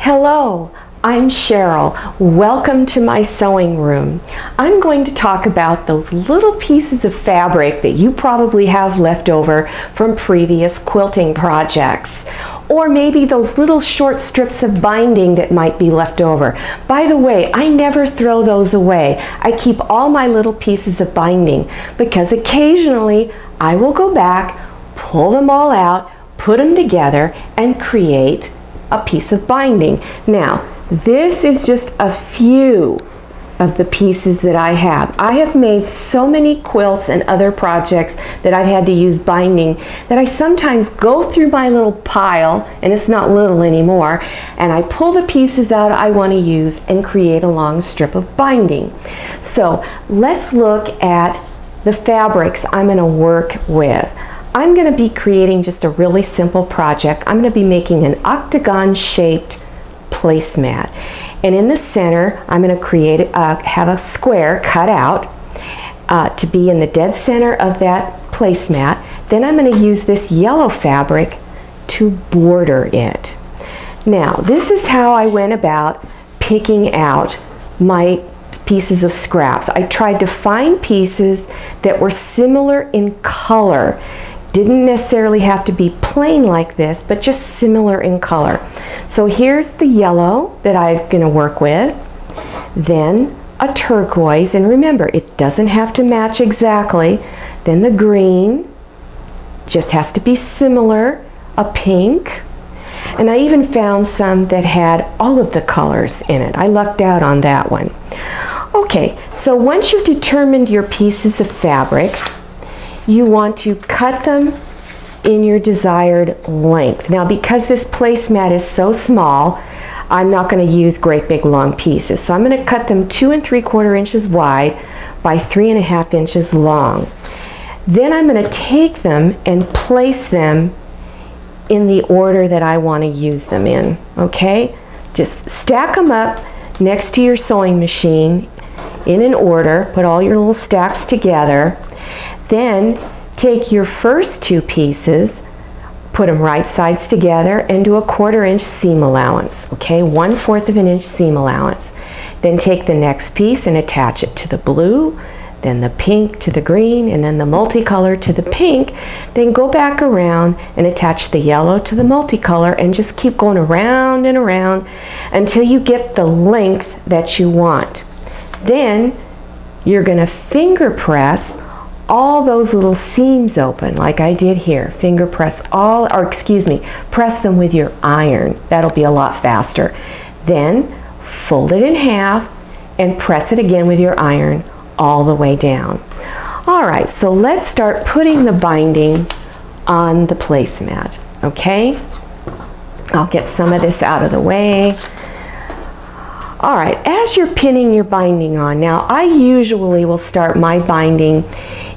Hello, I'm Cheryl. Welcome to my sewing room. I'm going to talk about those little pieces of fabric that you probably have left over from previous quilting projects. Or maybe those little short strips of binding that might be left over. By the way, I never throw those away. I keep all my little pieces of binding because occasionally I will go back, pull them all out, put them together, and create a piece of binding. Now, this is just a few of the pieces that I have. I have made so many quilts and other projects that I've had to use binding that I sometimes go through my little pile, and it's not little anymore, and I pull the pieces out I want to use and create a long strip of binding. So let's look at the fabrics I'm going to work with. I'm going to be creating just a really simple project. I'm going to be making an octagon shaped placemat, and in the center I'm going to have a square cut out to be in the dead center of that placemat. Then I'm going to use this yellow fabric to border it. Now this is how I went about picking out my pieces of scraps. I tried to find pieces that were similar in color. Didn't necessarily have to be plain like this, but just similar in color. So here's the yellow that I'm going to work with, then a turquoise, and remember it doesn't have to match exactly, then the green, just has to be similar, a pink, and I even found some that had all of the colors in it. I lucked out on that one. Okay, so once you've determined your pieces of fabric, you want to cut them in your desired length. Now because this placemat is so small, I'm not going to use great big long pieces. So I'm going to cut them 2 3/4 inches wide by 3.5 inches long. Then I'm going to take them and place them in the order that I want to use them in. Okay? Just stack them up next to your sewing machine in an order. Put all your little stacks together. Then take your first 2 pieces, put them right sides together, and do a 1/4 inch seam allowance. Okay, 1/4 of an inch seam allowance. Then take the next piece and attach it to the blue, then the pink to the green, and then the multicolor to the pink. Then go back around and attach the yellow to the multicolor, and just keep going around and around until you get the length that you want. Then you're going to finger press all those little seams open like I did here. Finger press press them with your iron. That'll be a lot faster. Then fold it in half and press it again with your iron all the way down. All right, so let's start putting the binding on the placemat, okay? I'll get some of this out of the way. All right, as you're pinning your binding on, now I usually will start my binding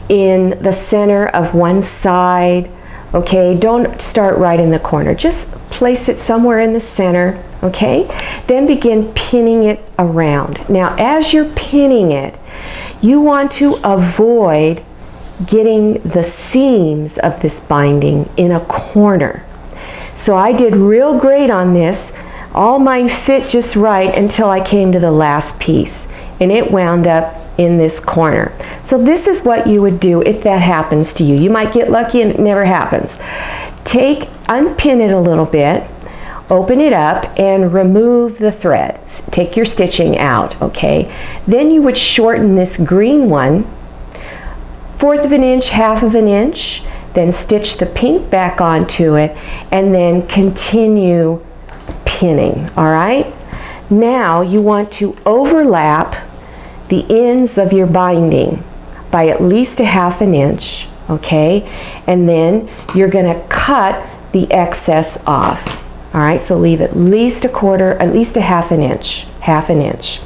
in the center of one side, okay? Don't start right in the corner. Just place it somewhere in the center, okay? Then begin pinning it around. Now, as you're pinning it, you want to avoid getting the seams of this binding in a corner. So I did real great on this. All mine fit just right until I came to the last piece, and it wound up in this corner. So this is what you would do if that happens to you. You might get lucky and it never happens. Unpin it a little bit, open it up, and remove the thread. Take your stitching out, okay? Then you would shorten this green one, 1/4 of an inch, 1/2 of an inch, then stitch the pink back onto it, and then continue pinning, all right? Now you want to overlap the ends of your binding by at least 1/2 an inch, okay? And then you're going to cut the excess off. All right, so leave at least 1/2 an inch, 1/2 an inch.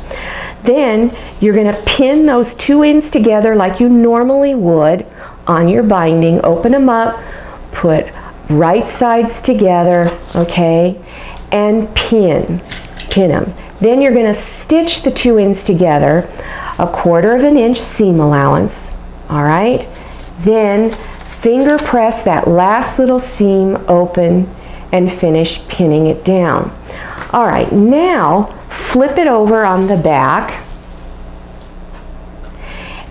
Then you're going to pin those 2 ends together like you normally would on your binding. Open them up, put right sides together, okay? And pin them. Then you're going to stitch the 2 ends together, 1/4 of an inch seam allowance, all right? Then finger press that last little seam open and finish pinning it down. All right, now flip it over on the back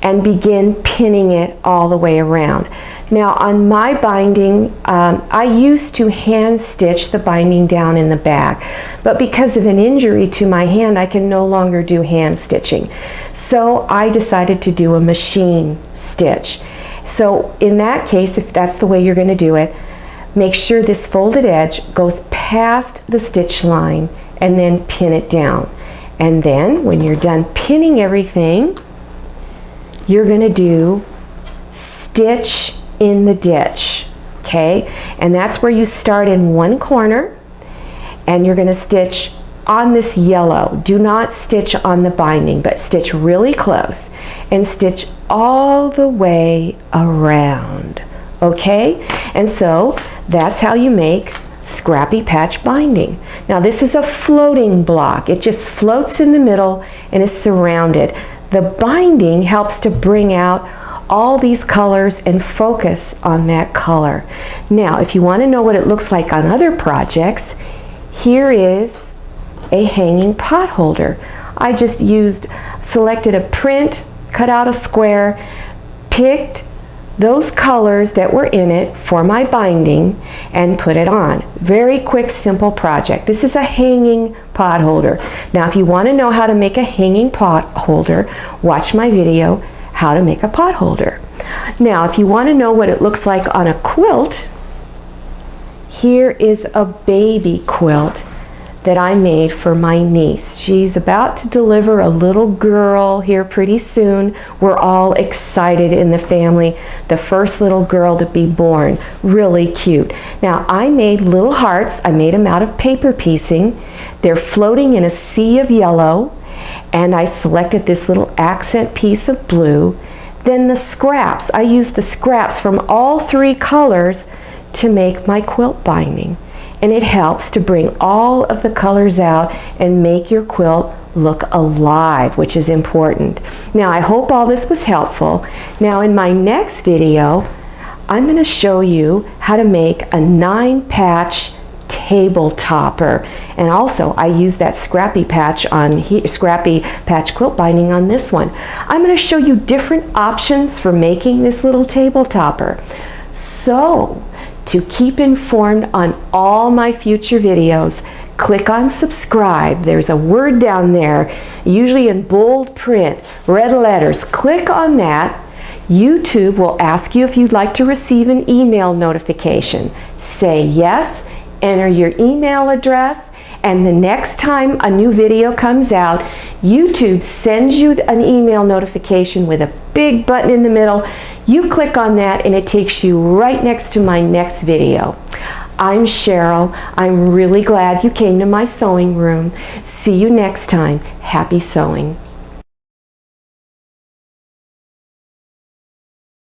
and begin pinning it all the way around. Now on my binding, I used to hand stitch the binding down in the back, but because of an injury to my hand, I can no longer do hand stitching. So I decided to do a machine stitch. So in that case, if that's the way you're going to do it, make sure this folded edge goes past the stitch line and then pin it down. And then when you're done pinning everything, you're going to do stitch in the ditch, okay? And that's where you start in one corner and you're going to stitch on this yellow. Do not stitch on the binding, but stitch really close and stitch all the way around, okay? And so that's how you make Scrappy Patch binding. Now this is a floating block. It just floats in the middle and is surrounded. The binding helps to bring out all these colors and focus on that color. Now, if you want to know what it looks like on other projects, here is a hanging pot holder. I just selected a print, cut out a square, picked those colors that were in it for my binding and put it on. Very quick, simple project. This is a hanging pot holder. Now, if you want to know how to make a hanging pot holder, watch my video, How to Make a Pot Holder. Now, if you want to know what it looks like on a quilt, here is a baby quilt that I made for my niece. She's about to deliver a little girl here pretty soon. We're all excited in the family. The first little girl to be born. Really cute. Now, I made little hearts. I made them out of paper piecing. They're floating in a sea of yellow. And I selected this little accent piece of blue. Then the scraps. I used the scraps from all three colors to make my quilt binding. And it helps to bring all of the colors out and make your quilt look alive, which is important. Now, I hope all this was helpful. Now, in my next video, I'm going to show you how to make a 9-patch table topper. And also, I use that Scrappy Patch Scrappy Patch quilt binding on this one. I'm going to show you different options for making this little table topper. So, to keep informed on all my future videos, click on subscribe. There's a word down there, usually in bold print, red letters. Click on that. YouTube will ask you if you'd like to receive an email notification. Say yes, enter your email address, and the next time a new video comes out, YouTube sends you an email notification with a big button in the middle. You click on that and it takes you right next to my next video. I'm Cheryl. I'm really glad you came to my sewing room. See you next time. Happy sewing.